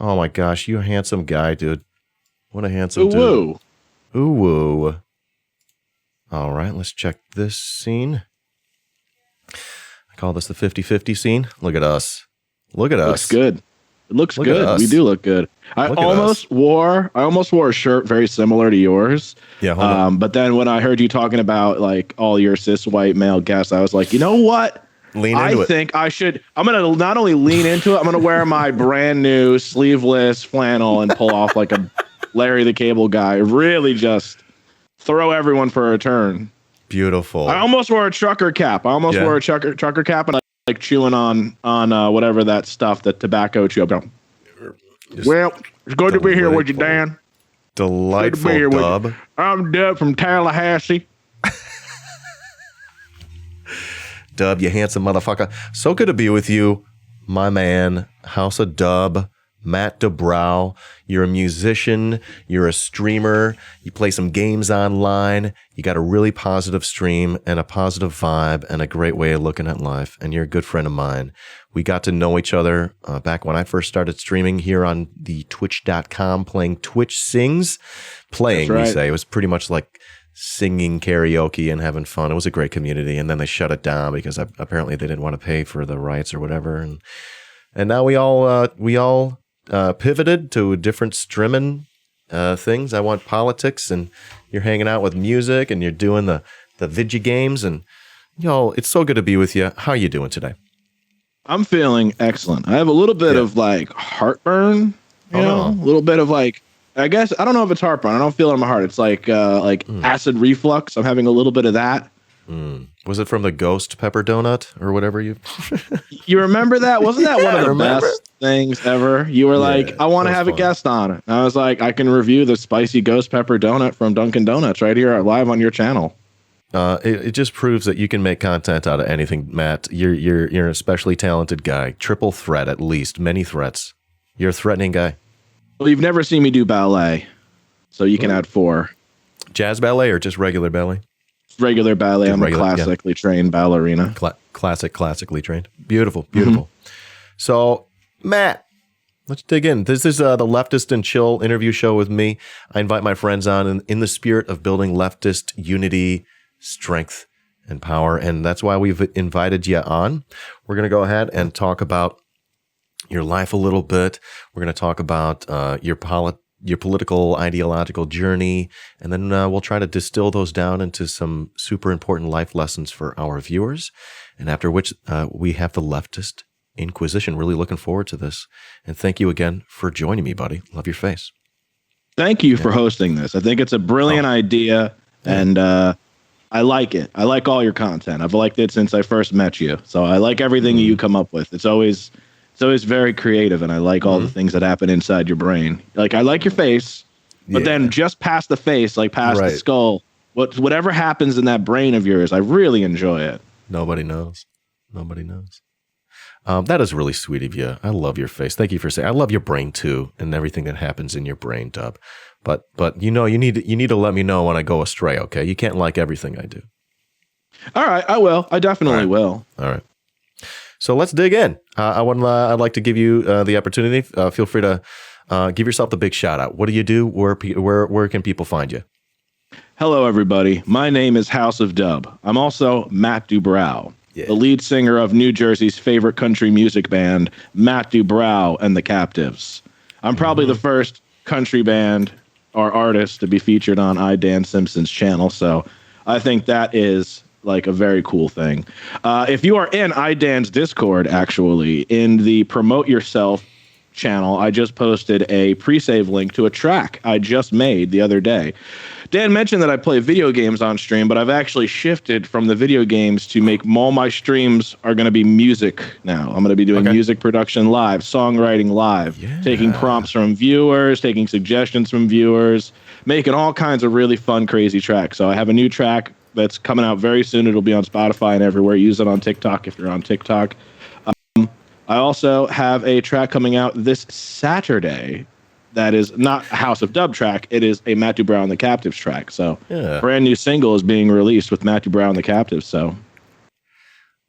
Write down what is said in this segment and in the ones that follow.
Oh my gosh, you a handsome guy, dude. What a handsome dude. Ooh. Ooh woo. All right, let's check this scene. I call this the 50-50 scene. Look at us. Look at us. Looks good. It looks Look at good. us. We do look good. I almost wore a shirt very similar to yours. Yeah, hold on. But then when I heard you talking about like all your cis white male guests, I was like, you know what? I think I'm going to not only lean into it, I'm going to wear my brand new sleeveless flannel and pull off like a Larry the Cable Guy. Really just throw everyone for a turn. Beautiful. I almost wore a trucker cap. I almost wore a trucker cap and I like chewing on whatever that stuff, that tobacco chew. Well, it's good to be here with you, Dan. Delightful, Dub. I'm Dub from Tallahassee. Dub, you handsome motherfucker. So good to be with you, my man, House of Dub, Matt Dubrow. You're a musician. You're a streamer. You play some games online. You got a really positive stream and a positive vibe and a great way of looking at life. And you're a good friend of mine. We got to know each other back when I first started streaming here on the twitch.com, playing Twitch Sings. Playing, we say. It was pretty much like singing karaoke and having fun. It was a great community. And then they shut it down because apparently they didn't want to pay for the rights or whatever. And now we all pivoted to different streaming things. I want politics, and you're hanging out with music, and you're doing the video games, and y'all, it's so good to be with you. How are you doing today? I'm feeling excellent. I have a little bit of like heartburn, a little bit of like, I guess, I don't know if it's heartburn. I don't feel it in my heart. It's like acid reflux. I'm having a little bit of that. Was it from the ghost pepper donut or whatever you remember that? Wasn't that one of the best things ever? You were like, I want to have a guest on it. And I was like, I can review the spicy ghost pepper donut from Dunkin' Donuts right here live on your channel. It just proves that you can make content out of anything, Matt. You're an especially talented guy. Triple threat, at least. Many threats. You're a threatening guy. Well, you've never seen me do ballet, so you can add 4. Jazz ballet or just regular ballet? Regular ballet. I'm a classically trained ballerina. Classically trained. Beautiful. So, Matt, let's dig in. This is the Leftist and Chill interview show with me. I invite my friends on in the spirit of building leftist unity, strength, and power. And that's why we've invited you on. We're going to go ahead and talk about your life a little bit. We're going to talk about your political, ideological journey, and then we'll try to distill those down into some super important life lessons for our viewers. And after which we have the Leftist Inquisition. Really looking forward to this. And thank you again for joining me, buddy. Love your face. Thank you for hosting this. I think it's a brilliant idea, and I like it. I like all your content. I've liked it since I first met you. So I like everything you come up with. It's always very creative, and I like all the things that happen inside your brain. Like, I like your face, but then just past the face, like past the skull, whatever happens in that brain of yours, I really enjoy it. Nobody knows. That is really sweet of you. I love your face. Thank you for saying. I love your brain too, and everything that happens in your brain, Dub. But you need to let me know when I go astray. Okay, you can't like everything I do. All right, I will. I definitely will. All right. So let's dig in. I'd like to give you the opportunity. Feel free to give yourself the big shout out. What do you do? Where can people find you? Hello, everybody. My name is House of Dub. I'm also Matt Dubrow, the lead singer of New Jersey's favorite country music band, Matt Dubrow and the Captives. I'm probably the first country band or artist to be featured on iDanSimpson's channel, so I think that is like a very cool thing. If you are in iDan's Discord, actually, in the Promote Yourself channel, I just posted a pre-save link to a track I just made the other day. Dan mentioned that I play video games on stream, but I've actually shifted from the video games to make all my streams are going to be music now. I'm going to be doing music production live, songwriting live, taking prompts from viewers, taking suggestions from viewers, making all kinds of really fun, crazy tracks. So I have a new track that's coming out very soon. It'll be on Spotify and everywhere. Use it on TikTok if you're on TikTok. I also have a track coming out this Saturday that is not a House of Dub track. It is a Matt Dubrow and the Captives track. So brand new single is being released with Matt Dubrow and the Captives. So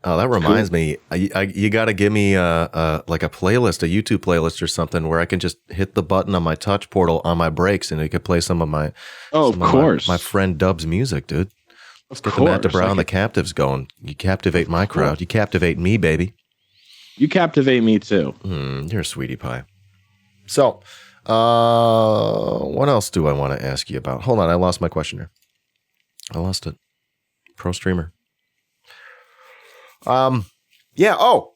Oh, that reminds me. You got to give me like a playlist, a YouTube playlist or something where I can just hit the button on my touch portal on my brakes and it could play some of my my friend Dub's music, dude. Let's get the Matt Dubrow and the Captives going. You captivate my crowd. You captivate me, baby. You captivate me too. You're a sweetie pie. So, what else do I want to ask you about? Hold on, I lost my question here. I lost it. Pro streamer. Yeah. Oh,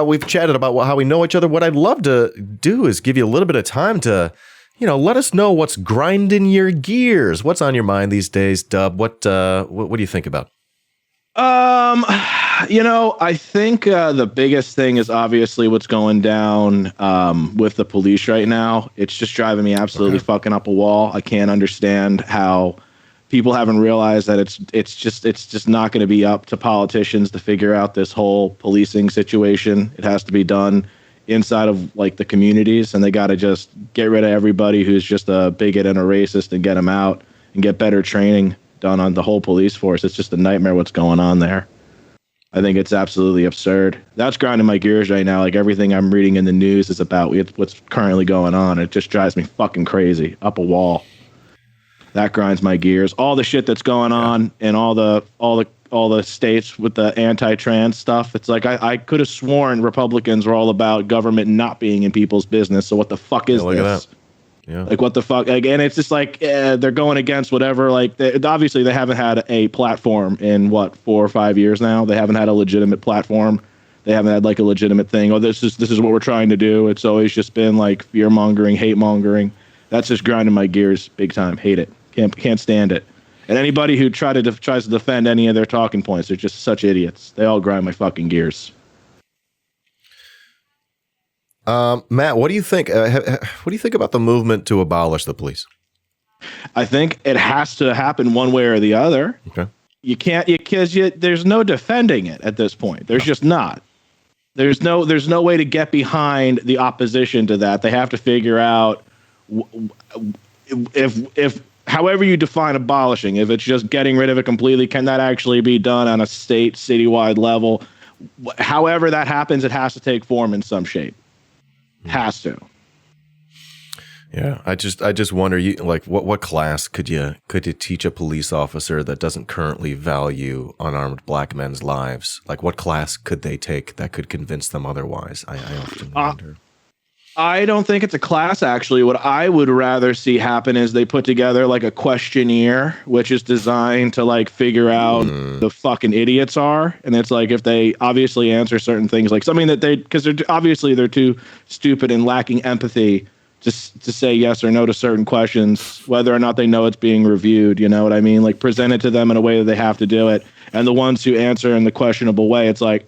we've chatted about how we know each other. What I'd love to do is give you a little bit of time to, let us know what's grinding your gears. What's on your mind these days, Dub? What do you think about? I think the biggest thing is obviously what's going down with the police right now. It's just driving me absolutely fucking up a wall. I can't understand how people haven't realized that it's just not going to be up to politicians to figure out this whole policing situation. It has to be done inside of like the communities, and they got to just get rid of everybody who's just a bigot and a racist and get them out and get better training done on the whole police force. It's just a nightmare what's going on there. I think it's absolutely absurd. That's grinding my gears right now. Like everything I'm reading in the news is about what's currently going on. It just drives me fucking crazy, up a wall. That grinds my gears. All the shit that's going on in all the states with the anti-trans stuff. It's like I could have sworn Republicans were all about government not being in people's business. So what the fuck is look this? At that. Yeah. Like what the fuck? Like, and it's just like they're going against whatever. Like obviously they haven't had a platform in 4 or 5 years now. They haven't had a legitimate platform. They haven't had like a legitimate thing. Oh, this is what we're trying to do. It's always just been like fear mongering, hate mongering. That's just grinding my gears big time. Hate it. Can't stand it. And anybody who tries to defend any of their talking points, they're just such idiots. They all grind my fucking gears. Matt, what do you think? What do you think about the movement to abolish the police? I think it has to happen one way or the other. Okay. You can't, because there's no defending it at this point. There's just not. There's no way to get behind the opposition to that. They have to figure out if however you define abolishing, if it's just getting rid of it completely, can that actually be done on a citywide level? However that happens, it has to take form in some shape. Has to. Yeah, I just wonder, what class could you teach a police officer that doesn't currently value unarmed black men's lives? Like, what class could they take that could convince them otherwise? I often wonder. I don't think it's a class, actually. What I would rather see happen is they put together like a questionnaire, which is designed to like figure out the fucking idiots are. And it's like if they obviously answer certain things, like something that because they're too stupid and lacking empathy just to say yes or no to certain questions, whether or not they know it's being reviewed. You know what I mean? Like present it to them in a way that they have to do it. And the ones who answer in the questionable way, it's like,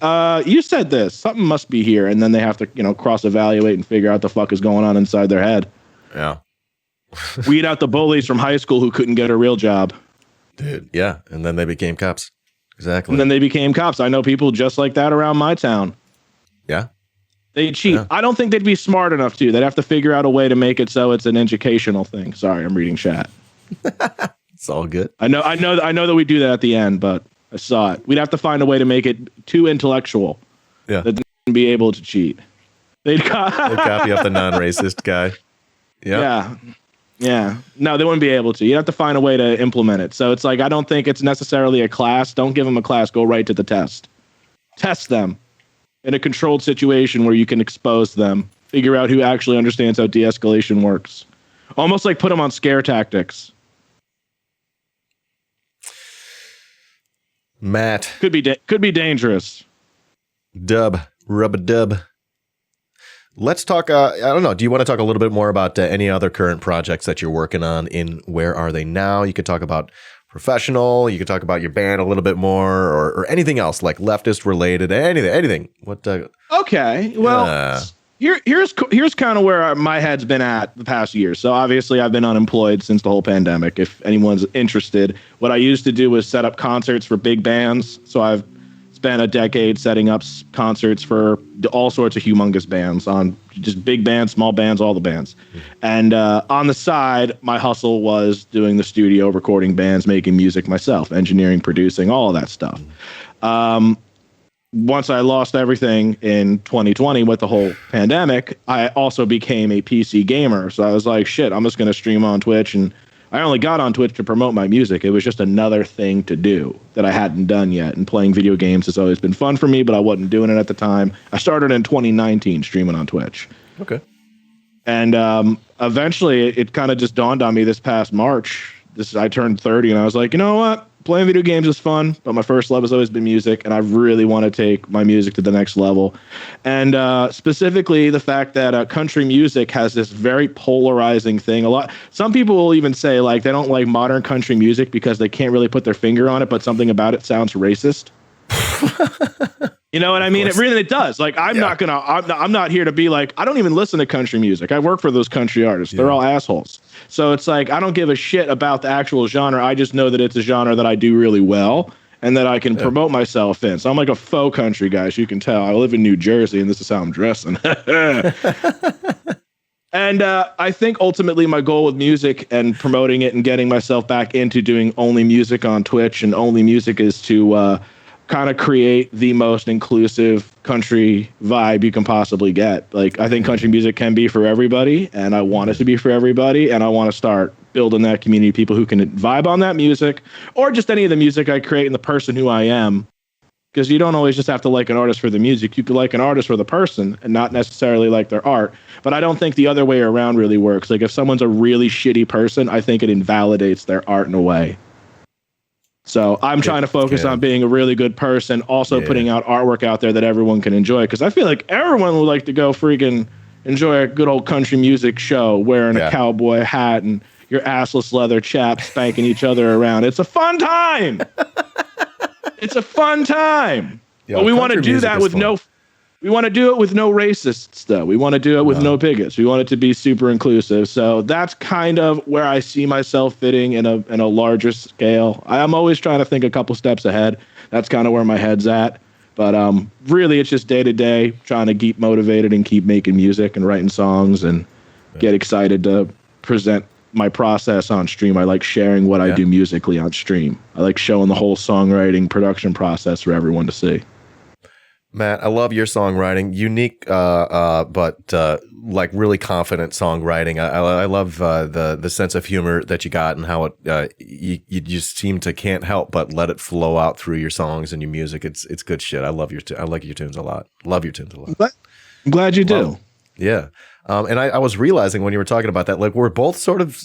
you said this, something must be here. And then they have to, cross-evaluate and figure out the fuck is going on inside their head. Yeah. Weed out the bullies from high school who couldn't get a real job. Dude, yeah. And then they became cops. Exactly. And then they became cops. I know people just like that around my town. Yeah. They cheat. Yeah. I don't think they'd be smart enough to. They'd have to figure out a way to make it so it's an educational thing. Sorry, I'm reading chat. It's all good. I know that we do that at the end, but I saw it. We'd have to find a way to make it too intellectual. Yeah. That they'd be able to cheat. They'd copy up the non-racist guy. Yeah. Yeah. No, they wouldn't be able to. You'd have to find a way to implement it. So it's like, I don't think it's necessarily a class. Don't give them a class. Go right to the test. Test them in a controlled situation where you can expose them. Figure out who actually understands how de-escalation works. Almost like put them on scare tactics. Matt. Could be dangerous. Dub. Rub-a-dub. Let's talk, I don't know, do you want to talk a little bit more about any other current projects that you're working on in Where Are They Now? You could talk about professional, you could talk about your band a little bit more, or anything else, like leftist related, anything. What? Okay, well, here's kind of where my head's been at the past year. So obviously I've been unemployed since the whole pandemic. If anyone's interested, what I used to do was set up concerts for big bands. So I've spent a decade setting up concerts for all sorts of humongous bands, on just big bands, small bands, all the bands. And on the side, my hustle was doing the studio, recording bands, making music myself, engineering, producing, all of that stuff. once I lost everything in 2020 with the whole pandemic, I also became a PC gamer. So I was like, shit, I'm just going to stream on Twitch. And I only got on Twitch to promote my music. It was just another thing to do that I hadn't done yet. And playing video games has always been fun for me, but I wasn't doing it at the time. I started in 2019 streaming on Twitch. Okay. And eventually it kind of just dawned on me this past March. I turned 30 and I was like, you know what? Playing video games is fun, but my first love has always been music, and I really want to take my music to the next level. And specifically, the fact that country music has this very polarizing thing. Some people will even say like they don't like modern country music because they can't really put their finger on it, but something about it sounds racist. You know what I mean? It does. Like, I'm not here to be like, I don't even listen to country music. I work for those country artists. They're all assholes. So it's like, I don't give a shit about the actual genre. I just know that it's a genre that I do really well and that I can promote myself in. So I'm like a faux country guy, as you can tell. I live in New Jersey, and this is how I'm dressing. And I think ultimately my goal with music and promoting it and getting myself back into doing only music on Twitch and only music is to kind of create the most inclusive country vibe you can possibly get. Like, I think country music can be for everybody, and I want it to be for everybody, and I want to start building that community of people who can vibe on that music, or just any of the music I create and the person who I am. Because you don't always just have to like an artist for the music. You could like an artist for the person and not necessarily like their art. But I don't think the other way around really works. Like, if someone's a really shitty person, I think it invalidates their art in a way. So I'm trying to focus on being a really good person, also putting out artwork out there that everyone can enjoy. Because I feel like everyone would like to go freaking enjoy a good old country music show wearing a cowboy hat and your assless leather chaps spanking each other around. It's a fun time. It's a fun time. Yeah, but we want to do that with we want to do it with no racists, though. We want to do it with no bigots. We want it to be super inclusive. So that's kind of where I see myself fitting in a larger scale. I'm always trying to think a couple steps ahead. That's kind of where my head's at. But really, it's just day to day, trying to keep motivated and keep making music and writing songs and get excited to present my process on stream. I like sharing what I do musically on stream. I like showing the whole songwriting production process for everyone to see. Matt, I love your songwriting. Unique, but like really confident songwriting. I love the sense of humor that you got and how it you just seem to can't help but let it flow out through your songs and your music. It's good shit. I like your tunes a lot. Love your tunes a lot. I'm glad you do. Yeah. And I was realizing when you were talking about that, like we're both sort of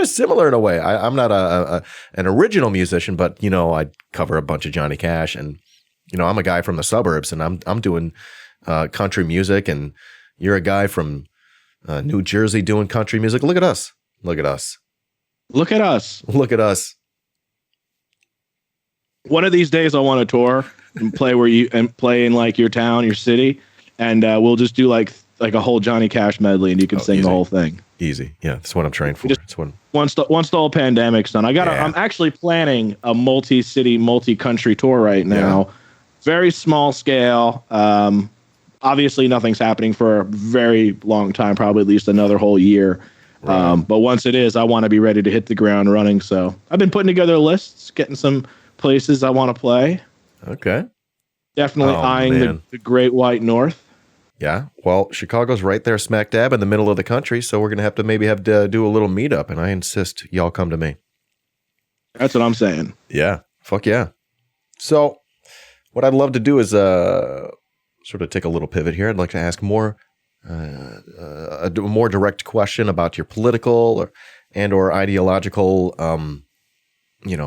similar in a way. I'm not an original musician, but you know, I cover a bunch of Johnny Cash, and you know, I'm a guy from the suburbs, and I'm doing country music, and you're a guy from New Jersey doing country music. Look at us. Look at us. Look at us. Look at us. One of these days I want to tour and play in like your town, your city, and we'll just do like a whole Johnny Cash medley, and you can sing the whole thing. Easy. Yeah, that's what I'm trained for. Once the whole pandemic's done, I'm actually planning a multi-city, multi-country tour right now. Yeah. Very small scale. Obviously, nothing's happening for a very long time, probably at least another whole year. Right. But once it is, I want to be ready to hit the ground running. So I've been putting together lists, getting some places I want to play. Okay. Definitely eyeing the Great White North. Yeah. Well, Chicago's right there smack dab in the middle of the country, so we're going to maybe have to do a little meetup, and I insist y'all come to me. That's what I'm saying. Yeah. Fuck yeah. So what I'd love to do is sort of take a little pivot here. I'd like to ask a more direct question about your political or ideological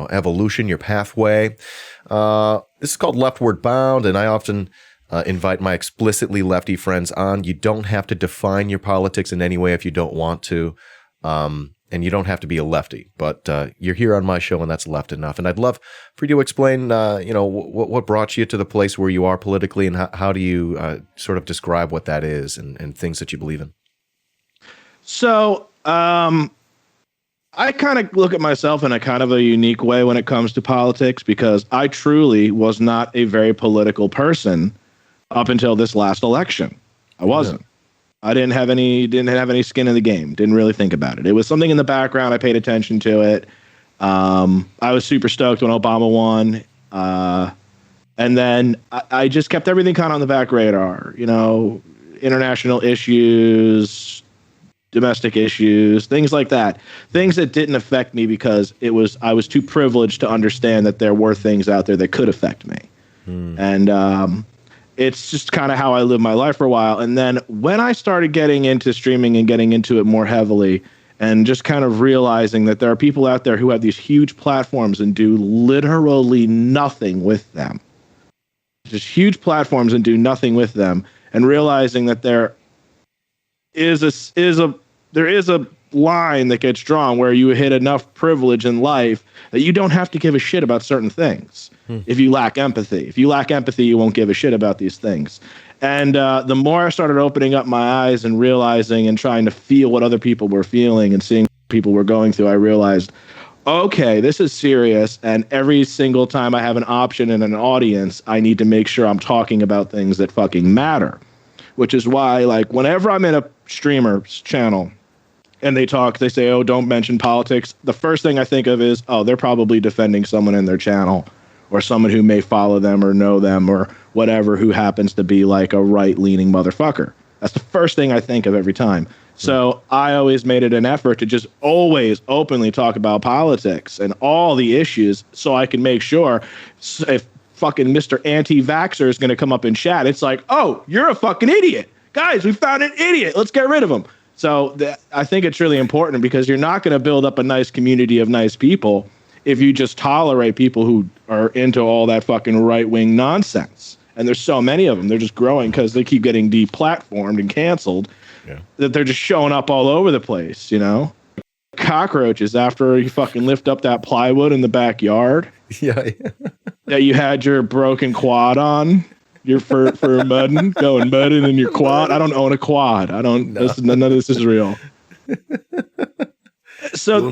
evolution, your pathway. This is called Leftward Bound, and I often invite my explicitly lefty friends on. You don't have to define your politics in any way if you don't want to. And you don't have to be a lefty, but you're here on my show, and that's left enough. And I'd love for you to explain, what brought you to the place where you are politically, and how do you sort of describe what that is and things that you believe in? So I kind of look at myself in a kind of a unique way when it comes to politics, because I truly was not a very political person up until this last election. I wasn't. I didn't have any skin in the game. Didn't really think about it. It was something in the background. I paid attention to it. I was super stoked when Obama won. And then I just kept everything kind of on the back radar, you know, international issues, domestic issues, things like that. Things that didn't affect me because I was too privileged to understand that there were things out there that could affect me. And it's just kind of how I lived my life for a while. And then when I started getting into streaming and getting into it more heavily and just kind of realizing that there are people out there who have these huge platforms and do literally nothing with them. Just huge platforms and do nothing with them, and realizing that there is a line that gets drawn where you hit enough privilege in life that you don't have to give a shit about certain things. If you lack empathy, you won't give a shit about these things. And the more I started opening up my eyes and realizing and trying to feel what other people were feeling and seeing what people were going through, I realized, okay, this is serious. And every single time I have an option in an audience, I need to make sure I'm talking about things that fucking matter. Which is why, like, whenever I'm in a streamer's channel and they say, oh, don't mention politics, the first thing I think of is, oh, they're probably defending someone in their channel or someone who may follow them or know them or whatever, who happens to be like a right-leaning motherfucker. That's the first thing I think of every time. So I always made it an effort to just always openly talk about politics and all the issues so I can make sure if fucking Mr. Anti-Vaxxer is going to come up in chat, it's like, oh, you're a fucking idiot. Guys, we found an idiot. Let's get rid of him. So I think it's really important because you're not going to build up a nice community of nice people if you just tolerate people who are into all that fucking right-wing nonsense. And there's so many of them. They're just growing because they keep getting deplatformed and canceled. Yeah. That they're just showing up all over the place, you know? Cockroaches after you fucking lift up that plywood in the backyard. Yeah. That you had your broken quad on. Your for mudding, going mudding in your quad. I don't own a quad. I don't. No. None of this is real. So,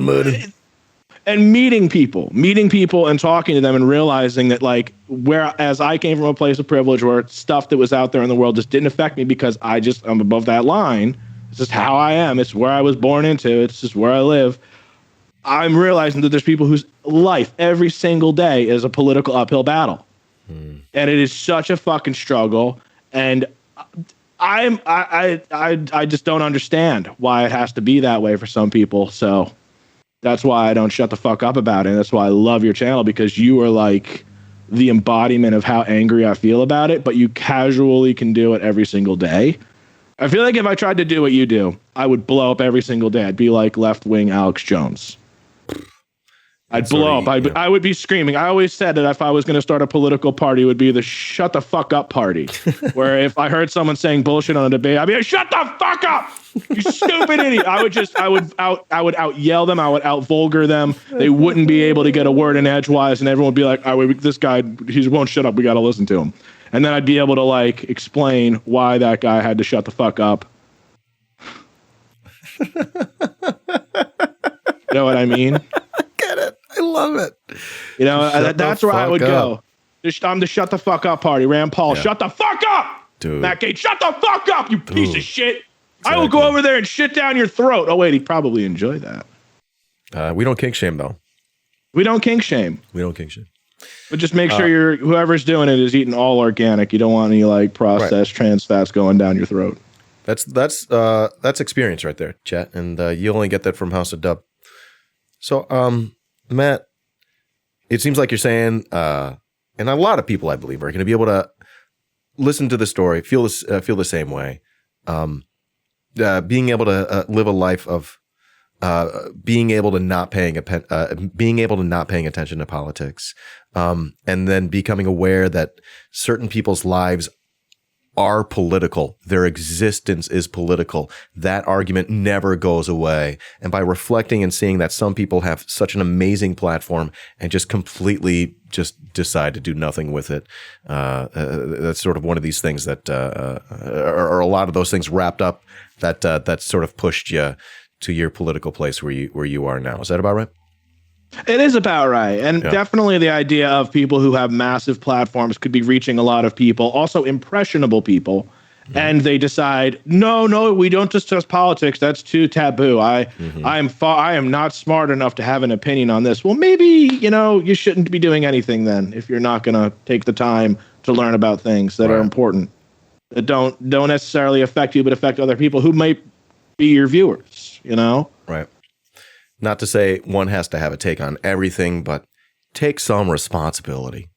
and meeting people and talking to them and realizing that, like, whereas I came from a place of privilege where stuff that was out there in the world just didn't affect me because I'm above that line. It's just how I am. It's where I was born into. It's just where I live. I'm realizing that there's people whose life every single day is a political uphill battle. And it is such a fucking struggle. And I just don't understand why it has to be that way for some people. So that's why I don't shut the fuck up about it. And that's why I love your channel, because you are like the embodiment of how angry I feel about it, but you casually can do it every single day. I feel like if I tried to do what you do, I would blow up every single day. I'd be like left-wing Alex Jones. I'd blow up. I would be screaming. I always said that if I was going to start a political party, it would be the shut the fuck up party. Where if I heard someone saying bullshit on a debate, I'd be like, shut the fuck up, you stupid idiot. I would out yell them. I would out vulgar them. They wouldn't be able to get a word in edgewise, and everyone would be like, this guy, he won't shut up. We got to listen to him. And then I'd be able to like explain why that guy had to shut the fuck up. You know what I mean? Get it. I love it. You know, that's where I would go. I'm the shut the fuck up party. Rand Paul, shut the fuck up. Dude. Matt Gaetz, shut the fuck up, you piece of shit. Exactly. I will go over there and shit down your throat. Oh, wait, he'd probably enjoy that. We don't kink shame, though. We don't kink shame. But just make sure whoever's doing it is eating all organic. You don't want any like processed trans fats going down your throat. That's experience right there, chat, and you only get that from House of Dub. So, Matt, it seems like you're saying, and a lot of people, I believe, are going to be able to listen to the story, feel the same way, being able to live a life of being able to not paying attention to politics, and then becoming aware that certain people's lives are political. Their existence is political. That argument never goes away. And by reflecting and seeing that some people have such an amazing platform and just completely just decide to do nothing with it, that's sort of one of these things that are a lot of those things wrapped up that sort of pushed you to your political place where you are now. Is that about right? It is about right. And definitely the idea of people who have massive platforms could be reaching a lot of people, also impressionable people. and they decide, no, we don't discuss politics. That's too taboo. I am not smart enough to have an opinion on this. Well, maybe, you shouldn't be doing anything then if you're not going to take the time to learn about things that are important, that don't necessarily affect you, but affect other people who might be your viewers, Right. Not to say one has to have a take on everything, but take some responsibility.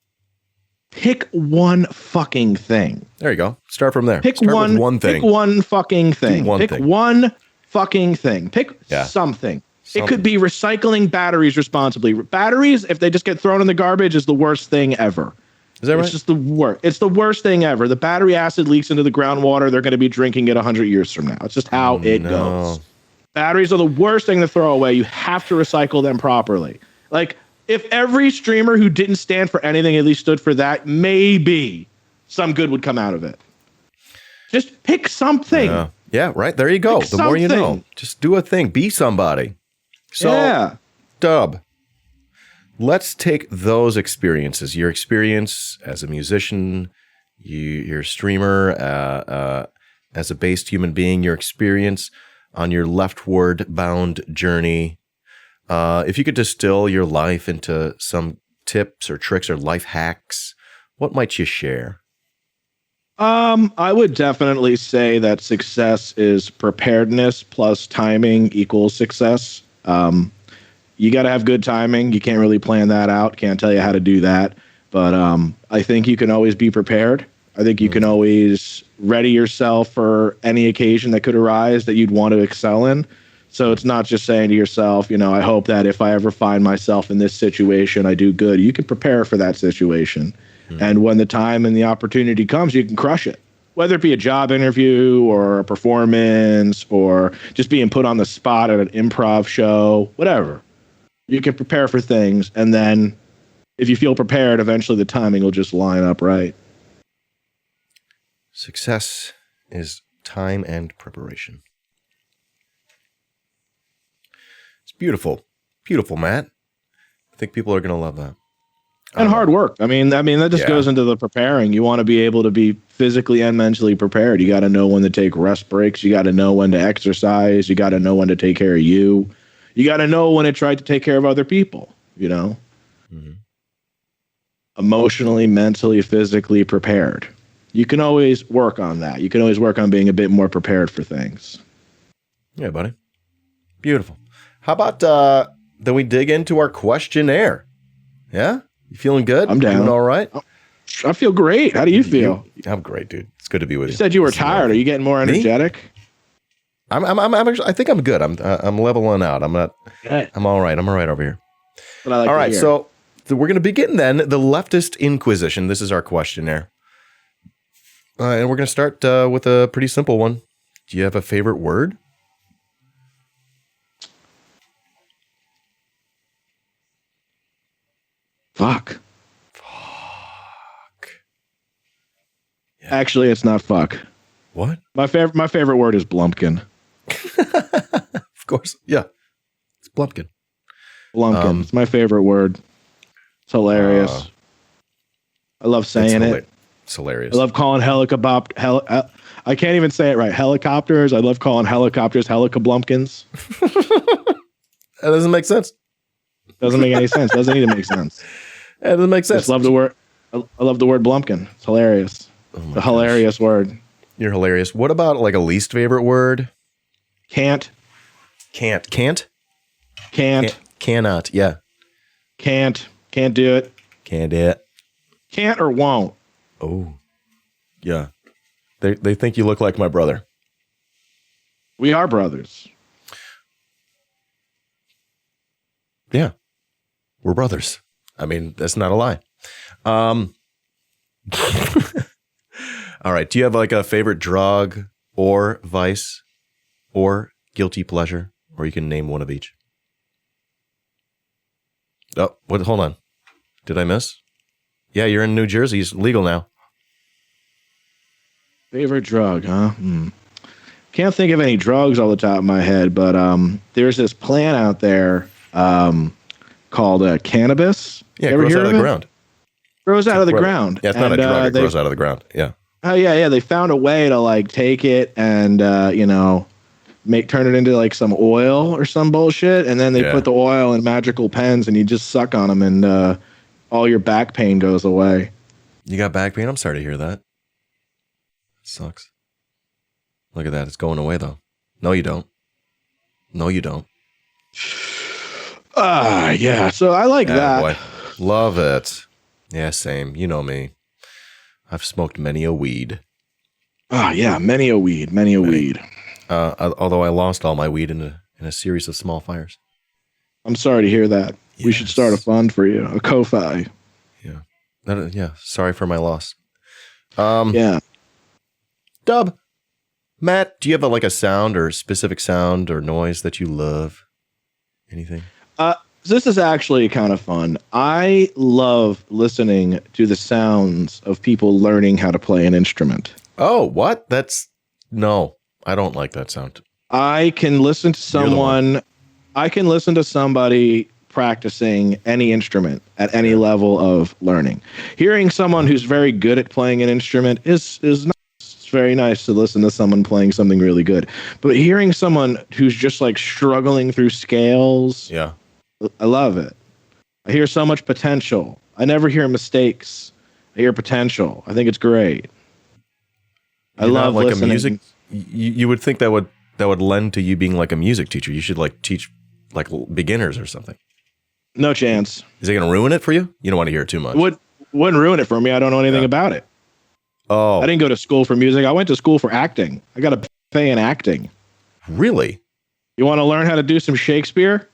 Pick one fucking thing. There you go. Start from there. Pick Start one with one thing. Pick one fucking thing. Pick one fucking thing. Pick something. It could be recycling batteries responsibly. Batteries, if they just get thrown in the garbage, is the worst thing ever. Is that right? It's just the worst. It's the worst thing ever. The battery acid leaks into the groundwater. They're going to be drinking it 100 years from now. It's just how it goes. Batteries are the worst thing to throw away. You have to recycle them properly. Like, if every streamer who didn't stand for anything at least stood for that, maybe some good would come out of it. Just pick something. Yeah, right. There you go. The more you know. Just do a thing. Be somebody. So, Dub, let's take those experiences. Your experience as a musician, your streamer, as a based human being, your experience on your leftward bound journey. If you could distill your life into some tips or tricks or life hacks, what might you share? I would definitely say that success is preparedness plus timing equals success. You got to have good timing. You can't really plan that out. Can't tell you how to do that. But I think you can always be prepared. I think you can always ready yourself for any occasion that could arise that you'd want to excel in. So it's not just saying to yourself, I hope that if I ever find myself in this situation, I do good. You can prepare for that situation. And when the time and the opportunity comes, you can crush it. Whether it be a job interview or a performance or just being put on the spot at an improv show, whatever. You can prepare for things. And then if you feel prepared, eventually the timing will just line up right. Success is time and preparation. It's beautiful. Beautiful, Matt. I think people are going to love that. And hard work. I mean, that just goes into the preparing. You want to be able to be physically and mentally prepared. You got to know when to take rest breaks. You got to know when to exercise. You got to know when to take care of you. You got to know when to try to take care of other people, Emotionally, mentally, physically prepared. You can always work on that. You can always work on being a bit more prepared for things. Yeah, buddy. Beautiful. How about then we dig into our questionnaire? Yeah? You feeling good? I'm down. Doing all right? I feel great. How do you feel? I'm great, dude. It's good to be with you. You said you were tired. Are you getting more energetic? I'm actually, I think I'm good. I'm leveling out. I'm all right. I'm all right over here. All right. So we're going to begin then the Leftist Inquisition. This is our questionnaire. And we're going to start with a pretty simple one. Do you have a favorite word? Fuck. Yeah. Actually, it's not fuck. What? My favorite word is blumpkin. Of course. Yeah. It's blumpkin. Blumpkin. It's my favorite word. It's hilarious. I love saying it. It's hilarious. I love calling I can't even say it right. Helicopters. I love calling helicopters helicablumpkins. That doesn't make sense. Doesn't make any sense. Doesn't even make sense. That doesn't make sense. I love the word. I love the word blumpkin. It's hilarious. It's a hilarious word. You're hilarious. What about like a least favorite word? Can't. Can't. Cannot. Yeah. Can't do it. Can't do it. Can't or won't. Oh. Yeah. They think you look like my brother. We are brothers. Yeah. We're brothers. I mean, that's not a lie. All right. Do you have like a favorite drug or vice or guilty pleasure? Or you can name one of each. Oh, what? Hold on. Did I miss? Yeah, you're in New Jersey. It's legal now. Favorite drug, huh? Can't think of any drugs off the top of my head, but there's this plant out there called cannabis. Yeah, it grows out of the ground. Grows out of the ground. Yeah, it's not a drug. It grows out of the ground. Yeah. Oh yeah. They found a way to like take it and turn it into like some oil or some bullshit, and then they put the oil in magical pens, and you just suck on them, and all your back pain goes away. You got back pain? I'm sorry to hear that. Sucks. Look at that. It's going away, though. No, you don't. No, you don't. Yeah. So I like that. Boy. Love it. Yeah, same. You know me. I've smoked many a weed. Yeah. Many a weed. Although I lost all my weed in a series of small fires. I'm sorry to hear that. Yes. We should start a fund for you, a Ko-Fi. Yeah. Sorry for my loss. Yeah. Dub, Matt, do you have a sound or specific sound or noise that you love? Anything? This is actually kind of fun. I love listening to the sounds of people learning how to play an instrument. Oh, what? No, I don't like that sound. I can listen to someone. I can listen to somebody practicing any instrument at any level of learning. Hearing someone who's very good at playing an instrument is nice. It's very nice to listen to someone playing something really good. But hearing someone who's just like struggling through scales, I love it. I hear so much potential. I never hear mistakes. I hear potential. I think it's great. I love listening. A music. You would think that would lend to you being like a music teacher. You should teach like beginners or something. No chance. Is it going to ruin it for you? You don't want to hear it too much. Wouldn't ruin it for me. I don't know anything about it. Oh. I didn't go to school for music. I went to school for acting. I got a BFA in acting. Really? You want to learn how to do some Shakespeare?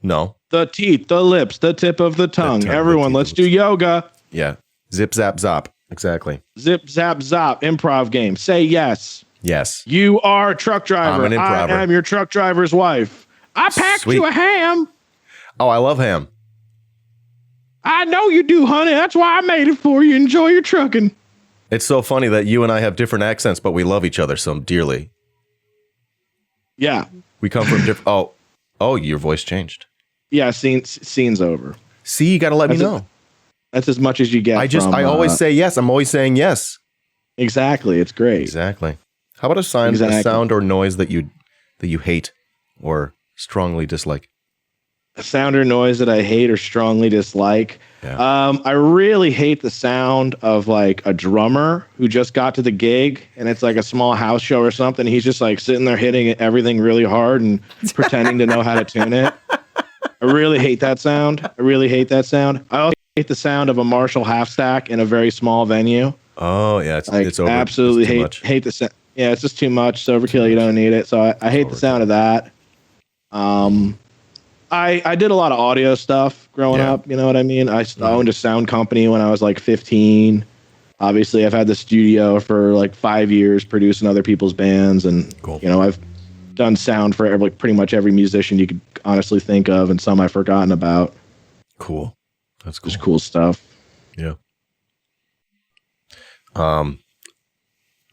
No. The teeth, the lips, the tip of the tongue. Everyone, let's do yoga. Yeah. Zip, zap, zop. Exactly. Zip, zap, zop. Improv game. Say yes. Yes. You are a truck driver. I'm an improver. I am your truck driver's wife. I packed you a ham. Oh, I love ham. I know you do, honey. That's why I made it for you. Enjoy your trucking. It's so funny that you and I have different accents, but we love each other so dearly. Yeah. We come from different... Oh, your voice changed. Yeah, scene's over. See, you got to let me know. That's as much as you get. I always say yes. I'm always saying yes. Exactly. It's great. Exactly. How about a sound or noise that you hate or strongly dislike? A sound or noise that I hate or strongly dislike. Yeah. I really hate the sound of like a drummer who just got to the gig and it's like a small house show or something. He's just like sitting there hitting everything really hard and pretending to know how to tune it. I really hate that sound. I also hate the sound of a Marshall half stack in a very small venue. Oh yeah, it's over. Absolutely hate the sound. Yeah, it's just too much. It's overkill. You don't need it. So I hate the sound of that. I did a lot of audio stuff growing up. You know what I mean? I owned a sound company when I was like 15. Obviously, I've had the studio for like 5 years producing other people's bands. And, I've done sound for pretty much every musician you could honestly think of, and some I've forgotten about. Cool. That's cool. Just cool stuff. Yeah.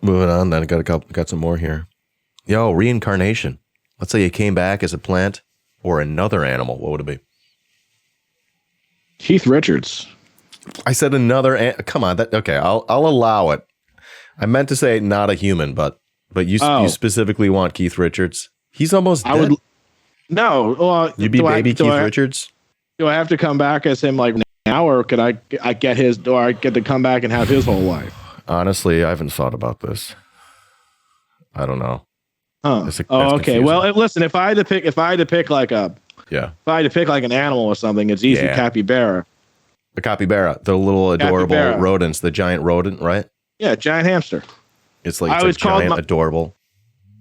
Moving on, then I got some more here. Yo, reincarnation. Let's say you came back as a plant or another animal. What would it be? Keith Richards. I said another. Come on, okay. I'll allow it. I meant to say not a human, but you specifically want Keith Richards. He's almost dead. No. Well, you'd be baby Keith Richards. Do I have to come back as him like now, or could I get his? Or I get to come back and have his whole life? Honestly, I haven't thought about this. I don't know. Huh. That's okay. Confusing. Well, listen. If I had to pick like an animal or something, it's easy. Capybara. The capybara, the little adorable rodents, the giant rodent, right? Yeah, giant hamster. It's giant, adorable.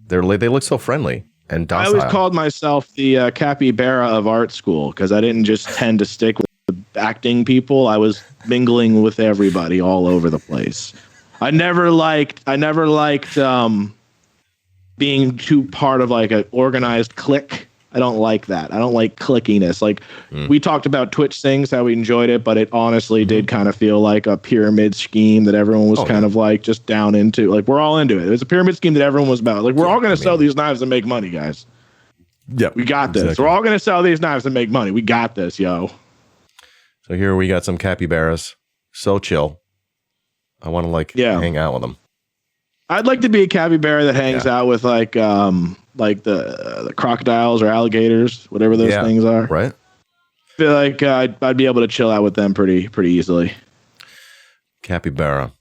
They look so friendly and docile. I always called myself the capybara of art school because I didn't just tend to stick with the acting people. I was mingling with everybody all over the place. I never liked being too part of like an organized clique. I don't like that. I don't like clickiness. Like we talked about Twitch things, how we enjoyed it, but it honestly did kind of feel like a pyramid scheme that everyone was kind of like just down into. Like we're all into it. It was a pyramid scheme that everyone was about. Like we're all going to sell these knives and make money, guys. Yeah, we got this. Exactly. We're all going to sell these knives and make money. We got this, yo. So here we got some capybaras. So chill. I want to hang out with them. I'd like to be a capybara that hangs out with like the crocodiles or alligators, whatever those things are. Right. I feel like I'd be able to chill out with them pretty easily. Capybara.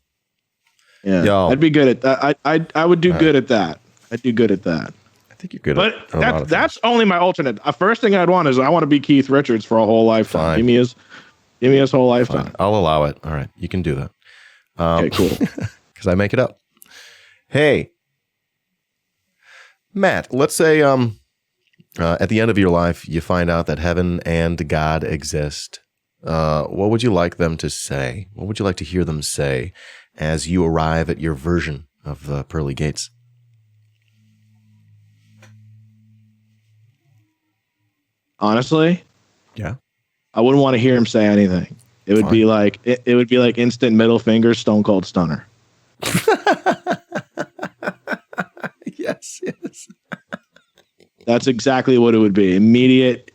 Yeah, Yo. I'd be good at that. I would do good at that. I'd do good at that. I think you're good but at a lot of that's only my alternate. First thing I'd want is I want to be Keith Richards for a whole lifetime. Fine. Give me his whole lifetime. Fine. I'll allow it. All right, you can do that. Okay, cool. Because I make it up. Hey, Matt, let's say at the end of your life, you find out that heaven and God exist. What would you like them to say? What would you like to hear them say as you arrive at your version of the pearly gates? Honestly, yeah, I wouldn't want to hear him say anything. It would be like it would be like instant middle finger, stone cold stunner. Yes. That's exactly what it would be. Immediate,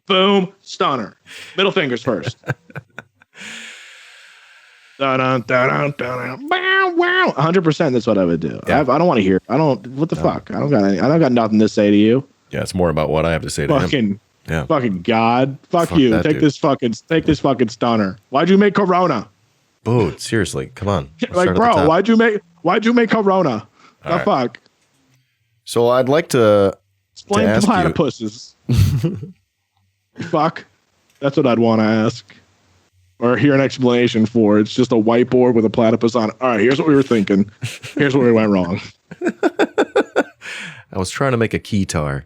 boom, stunner. Middle fingers first. Dun, dun, dun, dun, wow, wow. 100%. That's what I would do. Yeah. I don't want to hear. What the fuck? I don't got nothing to say to you. Yeah, it's more about what I have to say to him. Yeah. Fucking God. Fuck you. That Take dude. this fucking stunner. Why'd you make Corona? Dude, seriously, come on. Let's Like, start at the bro, top. why'd you make Corona? All The fuck? So I'd like to Explain ask to you- platypuses. Fuck. That's what I'd want to ask. Or hear an explanation for. It's just a whiteboard with a platypus on it. All right, here's what we were thinking. Here's where we went wrong. I was trying to make a keytar.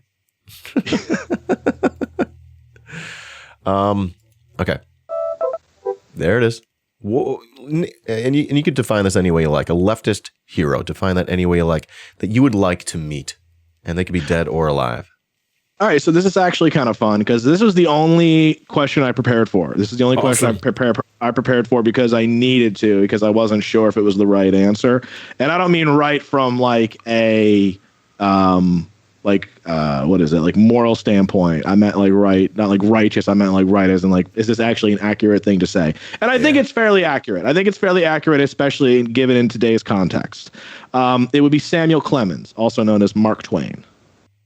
Okay. There it is. Whoa. And you could define this any way you like. A leftist hero. Define that any way you like. That you would like to meet. And they could be dead or alive. All right, so this is actually kind of fun because this was the only question I prepared for. This is the only question I prepared for because I needed to, because I wasn't sure if it was the right answer. And I don't mean right from like a what is it, like moral standpoint. I meant like right, not like righteous. I meant like right as in like, is this actually an accurate thing to say? And I think it's fairly accurate. I think it's fairly accurate, especially given in today's context. It would be Samuel Clemens, also known as Mark Twain.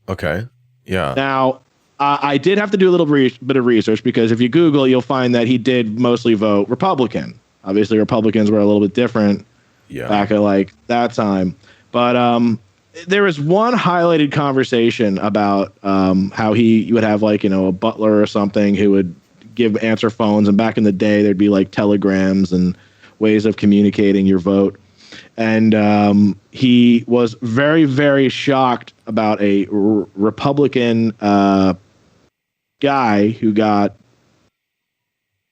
Okay. Yeah. Now, I did have to do a little bit of research because if you Google, you'll find that he did mostly vote Republican. Obviously, Republicans were a little bit different back at like that time. But there was one highlighted conversation about how you would have like, a butler or something who would answer phones. And back in the day, there'd be like telegrams and ways of communicating your vote. And he was very, very shocked about a Republican guy who got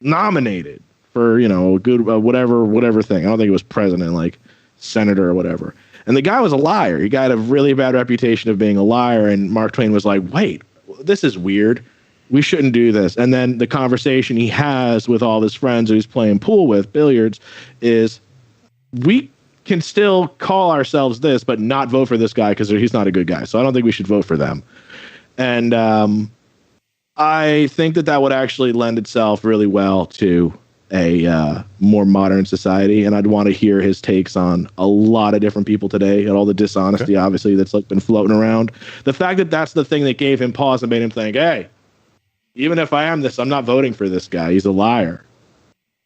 nominated for, a good whatever thing. I don't think it was president, like senator or whatever. And the guy was a liar. He got a really bad reputation of being a liar. And Mark Twain was like, wait, this is weird. We shouldn't do this. And then the conversation he has with all his friends who he's playing pool with, billiards, is we can still call ourselves this, but not vote for this guy because he's not a good guy. So I don't think we should vote for them. And I think that would actually lend itself really well to a more modern society. And I'd want to hear his takes on a lot of different people today and all the dishonesty, obviously, that's like been floating around. The fact that that's the thing that gave him pause and made him think, hey, even if I am this, I'm not voting for this guy. He's a liar.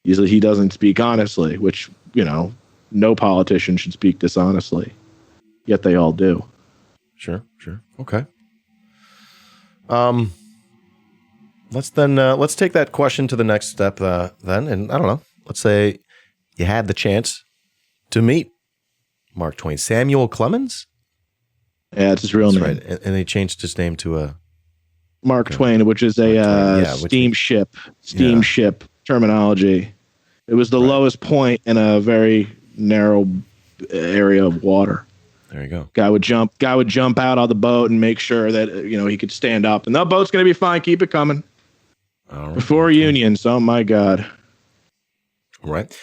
He doesn't speak honestly, which, no politician should speak dishonestly, yet they all do. Sure. Okay. Let's take that question to the next step then. And I don't know, let's say you had the chance to meet Mark Twain. Samuel Clemens? Yeah, it's his real name. Right. And they changed his name to a Mark Twain, which is a steamship terminology. It was the lowest point in a very narrow area of water. There you go. Guy would jump out of the boat and make sure that he could stand up. And the boat's gonna be fine. Keep it coming. All right. Before unions. Oh my God. All right.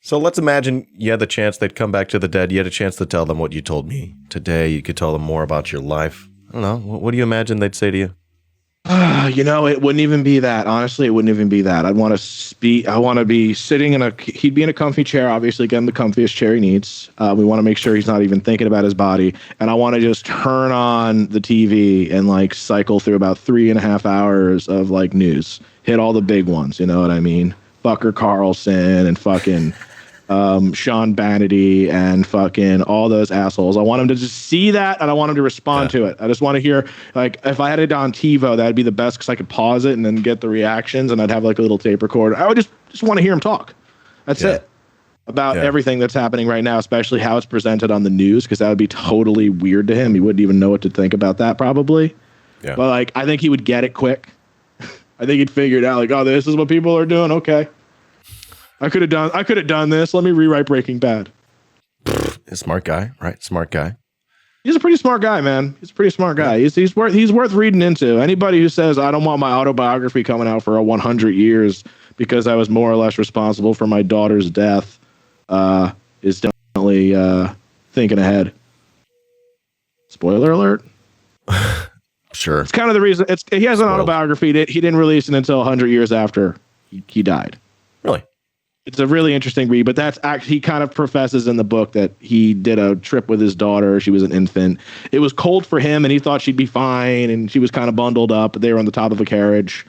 So let's imagine you had the chance. They'd come back to the dead. You had a chance to tell them what you told me today. You could tell them more about your life. I don't know. What do you imagine they'd say to you? It wouldn't even be that. Honestly, it wouldn't even be that. I'd want to I want to be sitting he'd be in a comfy chair, obviously getting the comfiest chair he needs. We want to make sure he's not even thinking about his body. And I want to just turn on the TV and like cycle through about 3.5 hours of like news, hit all the big ones. You know what I mean? Fucker Carlson and fucking Sean Bannity and fucking all those assholes. I want him to just see that, and I want him to respond to it. I just want to hear, like, if I had it on TiVo, that'd be the best because I could pause it and then get the reactions, and I'd have like a little tape recorder. I would just want to hear him talk. That's it. About everything that's happening right now, especially how it's presented on the news, because that would be totally weird to him. He wouldn't even know what to think about that probably. Yeah. But like, I think he would get it quick. I think he'd figure it out. Like, oh, this is what people are doing. Okay. I could have done this. Let me rewrite Breaking Bad. A smart guy, right? Smart guy. He's a pretty smart guy, man. He's a pretty smart guy. He's worth reading into. Anybody who says I don't want my autobiography coming out for 100 years because I was more or less responsible for my daughter's death is definitely thinking ahead. Spoiler alert. Sure. It's kind of the reason. He has an autobiography that he didn't release it until 100 years after he died. Really? It's a really interesting read, but that's actually, he kind of professes in the book that he did a trip with his daughter. She was an infant. It was cold for him, and he thought she'd be fine, and she was kind of bundled up. They were on the top of a carriage,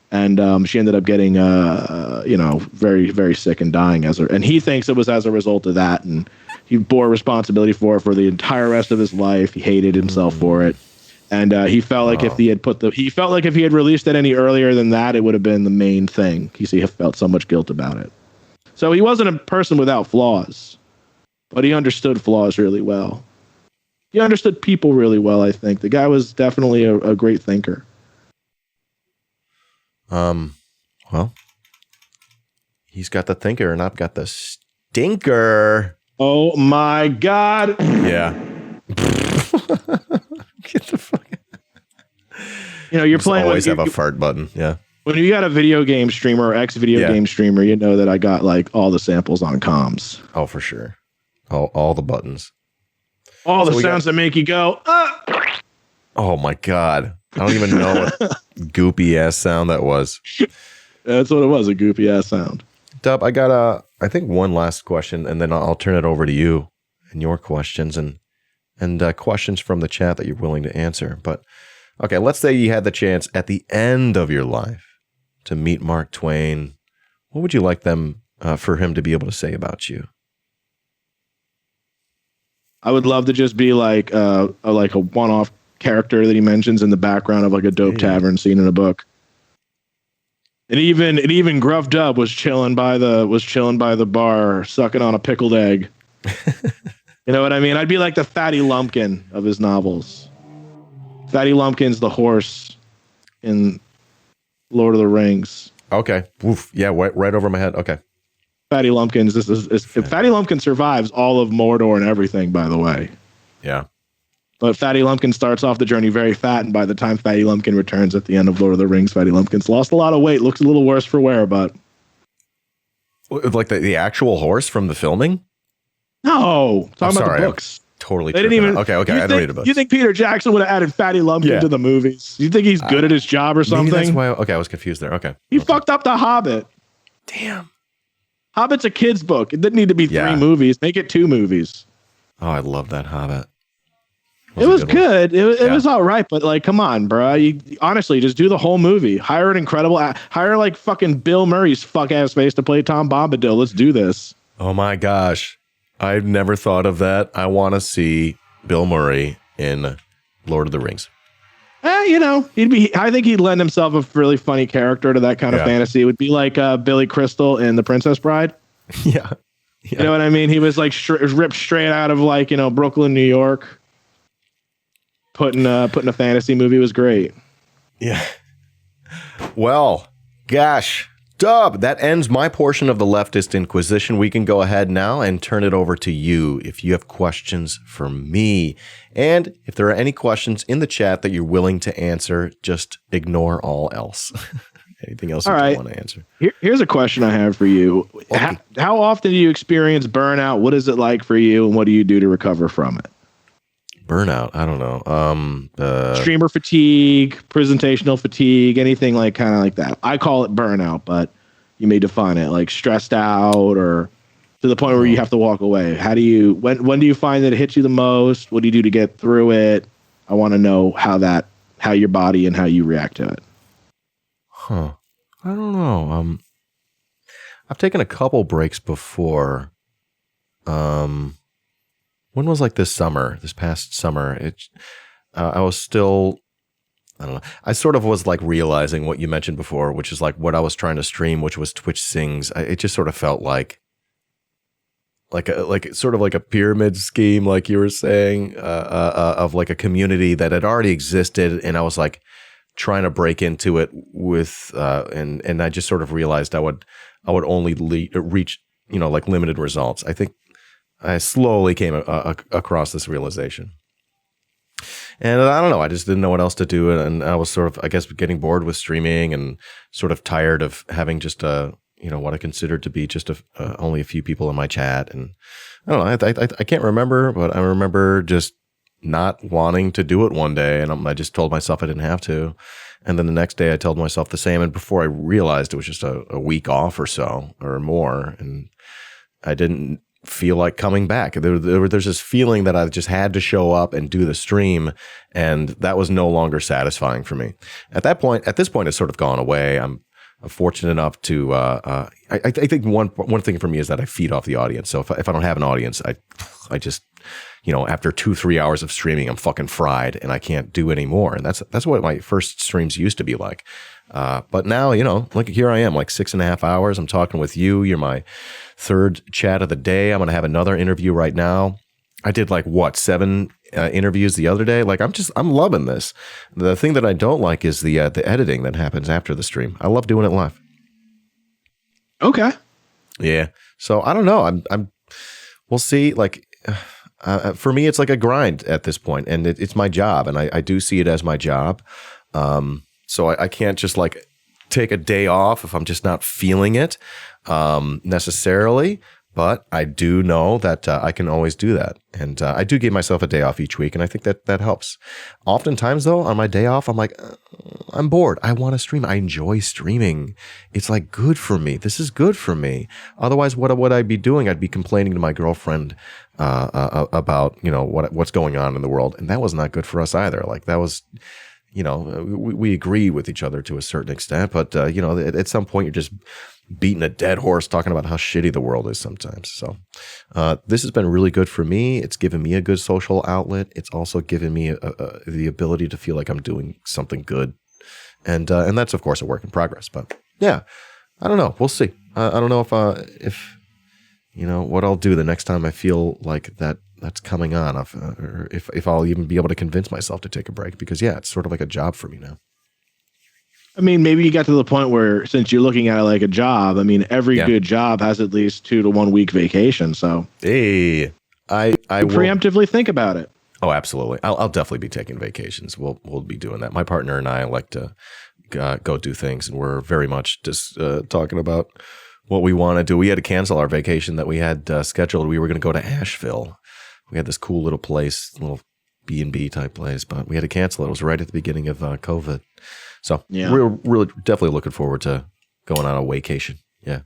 and she ended up getting, very, very sick and dying and he thinks it was as a result of that, and he bore responsibility for it for the entire rest of his life. He hated himself for it, and he felt like if he had released it any earlier than that, it would have been the main thing. He felt so much guilt about it. So he wasn't a person without flaws, but he understood flaws really well. He understood people really well, I think. The guy was definitely a great thinker. Well, he's got the thinker and I've got the stinker. Oh my God. Yeah. Get the fuck. You're playing. Always have a fart button. Yeah. When you got a video game streamer or ex-video game streamer, you know that I got like all the samples on comms. Oh, for sure. All the buttons. All the sounds that make you go, ah! Oh my God. I don't even know what goopy ass sound that was. That's what it was, a goopy ass sound. Dub, I got I think one last question, and then I'll turn it over to you and your questions and questions from the chat that you're willing to answer. But okay, let's say you had the chance at the end of your life to meet Mark Twain. What would you like for him to be able to say about you? I would love to just be like a one-off character that he mentions in the background of like a dope tavern scene in a book. And even Gruff Dub was chilling by the bar, sucking on a pickled egg. You know what I mean? I'd be like the Fatty Lumpkin of his novels. Fatty Lumpkin's the horse in Lord of the Rings. Okay. Oof. Yeah, right over my head. Okay. Fatty Lumpkins. Fatty Lumpkin survives all of Mordor and everything, by the way. Yeah. But Fatty Lumpkin starts off the journey very fat, and by the time Fatty Lumpkin returns at the end of Lord of the Rings, Fatty Lumpkin's lost a lot of weight. Looks a little worse for wear, but... Like the actual horse from the filming? No. Talking about the books. Totally. They didn't even. Okay. I don't read a book. You think Peter Jackson would have added Fatty Lumpkin to the movies? You think he's good at his job or something? Maybe that's why. Okay, I was confused there. Okay. He fucked up The Hobbit. Damn. Hobbit's a kid's book. It didn't need to be 3 movies. Make it 2 movies. Oh, I love that Hobbit. It was good. It was all right, but like, come on, bro. You honestly just do the whole movie. Hire an incredible. Hire like fucking Bill Murray's fuck ass face to play Tom Bombadil. Let's do this. Oh my gosh. I've never thought of that. I want to see Bill Murray in Lord of the Rings. I think he'd lend himself a really funny character to that kind of fantasy. It would be like Billy Crystal in The Princess Bride. Yeah. You know what I mean? He was like ripped straight out of like, Brooklyn, New York. Putting a fantasy movie was great. Yeah. Well, gosh. Dub, that ends my portion of the Leftist Inquisition. We can go ahead now and turn it over to you if you have questions for me. And if there are any questions in the chat that you're willing to answer, just ignore all else. Anything else you don't want to answer? Here's a question I have for you. Okay. How often do you experience burnout? What is it like for you? And what do you do to recover from it? Burnout. I don't know. Streamer fatigue, presentational fatigue, anything like kind of like that. I call it burnout, but you may define it like stressed out or to the point where you have to walk away. How do you when do you find that it hits you the most? What do you do to get through it? I want to know how your body and how you react to it. Huh. I don't know. I've taken a couple breaks before. When was like this past summer? I was still, I don't know. I sort of was like realizing what you mentioned before, which is like what I was trying to stream, which was Twitch Sings. It just sort of felt like sort of like a pyramid scheme, like you were saying, of like a community that had already existed, and I was like trying to break into it with, and I just sort of realized I would only reach, like limited results. I think I slowly came across this realization. And I don't know, I just didn't know what else to do. And I was sort of, I guess, getting bored with streaming and sort of tired of having just what I considered to be just only a few people in my chat. And I don't know, I can't remember, but I remember just not wanting to do it one day. And I just told myself I didn't have to. And then the next day I told myself the same. And before I realized it was just a week off or so or more. And I didn't feel like coming back. There's this feeling that I just had to show up and do the stream, and that was no longer satisfying for me. At this point, it's sort of gone away. I'm fortunate enough to. I think one thing for me is that I feed off the audience. So if I don't have an audience, I just, after 2-3 hours of streaming, I'm fucking fried and I can't do any more. And that's what my first streams used to be like. But now, like here I am, like 6.5 hours. I'm talking with you. You're my third chat of the day. I'm going to have another interview right now. I did 7 interviews the other day. Like I'm loving this. The thing that I don't like is the editing that happens after the stream. I love doing it live. Okay. Yeah. So I don't know. We'll see. For me, it's like a grind at this point, and it's my job, and I do see it as my job. So I can't just take a day off if I'm just not feeling it necessarily. But I do know that I can always do that. And I do give myself a day off each week, and I think that helps. Oftentimes, though, on my day off, I'm like, I'm bored. I want to stream. I enjoy streaming. It's good for me. This is good for me. Otherwise, what would I be doing? I'd be complaining to my girlfriend about, what's going on in the world. And that was not good for us either. That was... we agree with each other to a certain extent, but, at some point you're just beating a dead horse talking about how shitty the world is sometimes. So this has been really good for me. It's given me a good social outlet. It's also given me the ability to feel like I'm doing something good. And that's, of course, a work in progress. But, yeah, I don't know. We'll see. I don't know if what I'll do the next time I feel like that's coming on, or if I'll even be able to convince myself to take a break, because it's sort of like a job for me now. I mean, maybe you got to the point where, since you're looking at it like a job, I mean, every good job has at least 2 to 1 week vacation. So hey, I preemptively think about it. Oh, absolutely. I'll definitely be taking vacations. We'll be doing that. My partner and I like to go do things, and we're very much just talking about what we want to do. We had to cancel our vacation that we had scheduled. We were going to go to Asheville. We had this cool little place, little B&B type place, but we had to cancel it. It was right at the beginning of COVID. So we're really definitely looking forward to going on a vacation. Yeah.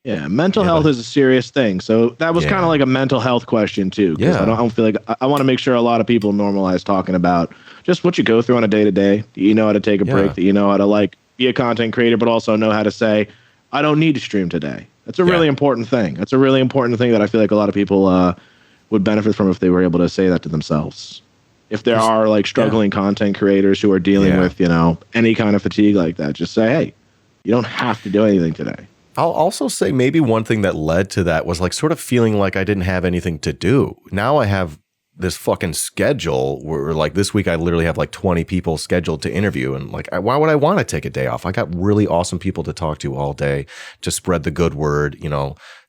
Yeah. Mental health is a serious thing. So that was kind of like a mental health question too. Yeah. I don't feel like I want to make sure a lot of people normalize talking about just what you go through on a day to day. That you know how to take a break, that you know how to be a content creator, but also know how to say, I don't need to stream today. That's a really important thing. That's a really important thing that I feel like a lot of people would benefit from if they were able to say that to themselves. If there are struggling content creators who are dealing with, any kind of fatigue like that, just say, hey, you don't have to do anything today. I'll also say maybe one thing that led to that was sort of feeling like I didn't have anything to do. Now I have this fucking schedule where this week I literally have 20 people scheduled to interview, and why would I want to take a day off? I got really awesome people to talk to all day to spread the good word.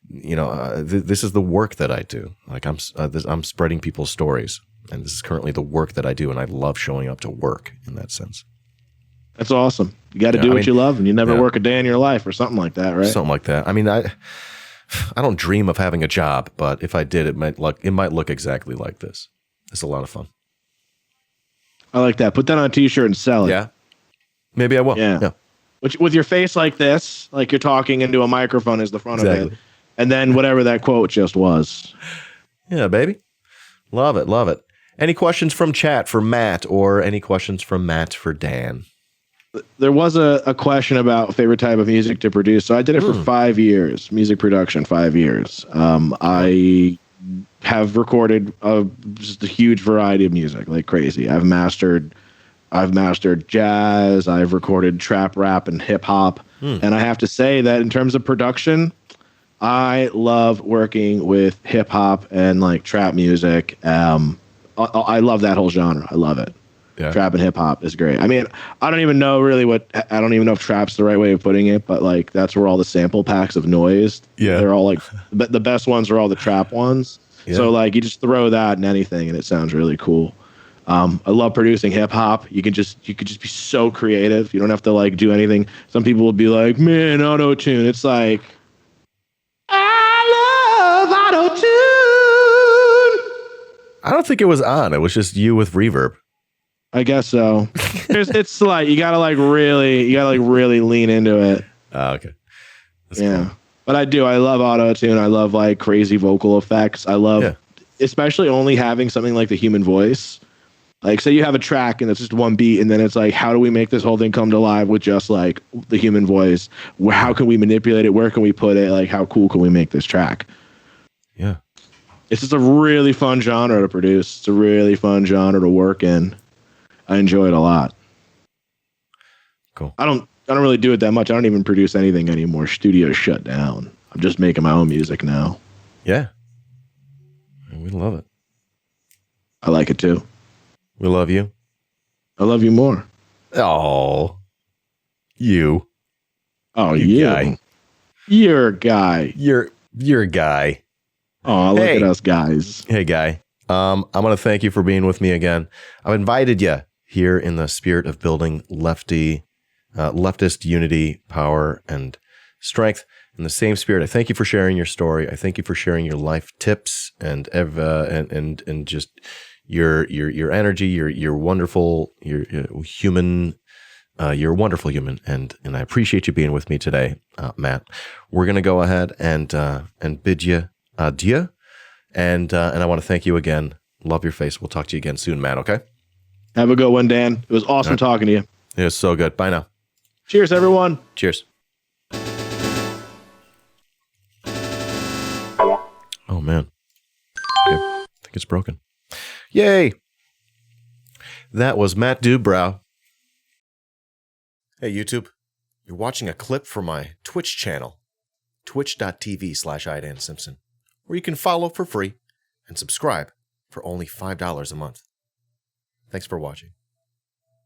This is the work that I do. I'm spreading people's stories, and this is currently the work that I do, and I love showing up to work in that sense. That's awesome. You got to do what you love, and you never work a day in your life or something like that, right? Something like that. I mean, I don't dream of having a job, but if I did, it might look exactly like this. It's a lot of fun. I like that. Put that on a t-shirt and sell it. Yeah. Maybe I will. Yeah. With your face like this, like you're talking into a microphone is the front of it. And then whatever that quote just was. Yeah, baby. Love it. Love it. Any questions from chat for Matt or any questions from Matt for Dan? There was a question about favorite type of music to produce. So I did it for 5 years, music production, 5 years. I have recorded just a huge variety of music, like crazy. I've mastered jazz. I've recorded trap, rap, and hip hop. And I have to say that in terms of production, I love working with hip hop and like trap music. I love that whole genre. I love it. Yeah. Trap and hip hop is great. I mean, I don't even know if trap's the right way of putting it, but like that's where all the sample packs of noise. Yeah. They're all like the best ones are all the trap ones. Yeah. So like you just throw that in anything and it sounds really cool. I love producing hip hop. You could just be so creative. You don't have to like do anything. Some people will be like, man, auto tune. It's like, I love auto tune. I don't think it was on. It was just you with reverb. I guess so. It's like you gotta really lean into it. Okay. That's cool. But I love auto tune. I love like crazy vocal effects. I love, especially only having something like the human voice. Like, say you have a track and it's just one beat, and then it's like, how do we make this whole thing come to life with just like the human voice? How can we manipulate it? Where can we put it? Like, how cool can we make this track? Yeah. It's just a really fun genre to produce. It's a really fun genre to work in. I enjoy it a lot. Cool. I don't really do it that much. I don't even produce anything anymore. Studios shut down. I'm just making my own music now. Yeah. We love it. I like it too. We love you. I love you more. Oh, you. Oh, you. Guy. You're a guy. You're a guy. Oh, look at us guys. Hey, guy. I'm going to thank you for being with me again. I've invited you here in the spirit of building leftist unity, power, and strength. In the same spirit, I thank you for sharing your story. I thank you for sharing your life tips and just your energy, your wonderful, your human, you're a wonderful human, and I appreciate you being with me today, Matt. We're gonna go ahead and bid you adieu, and I want to thank you again. Love your face. We'll talk to you again soon, Matt. Okay. Have a good one, Dan. It was awesome talking to you. It was so good. Bye now. Cheers, everyone. Cheers. Oh man, I think it's broken. Yay! That was Matt Dubrow. Hey, YouTube. You're watching a clip from my Twitch channel, twitch.tv/iDanSimpson, where you can follow for free and subscribe for only $5 a month. Thanks for watching.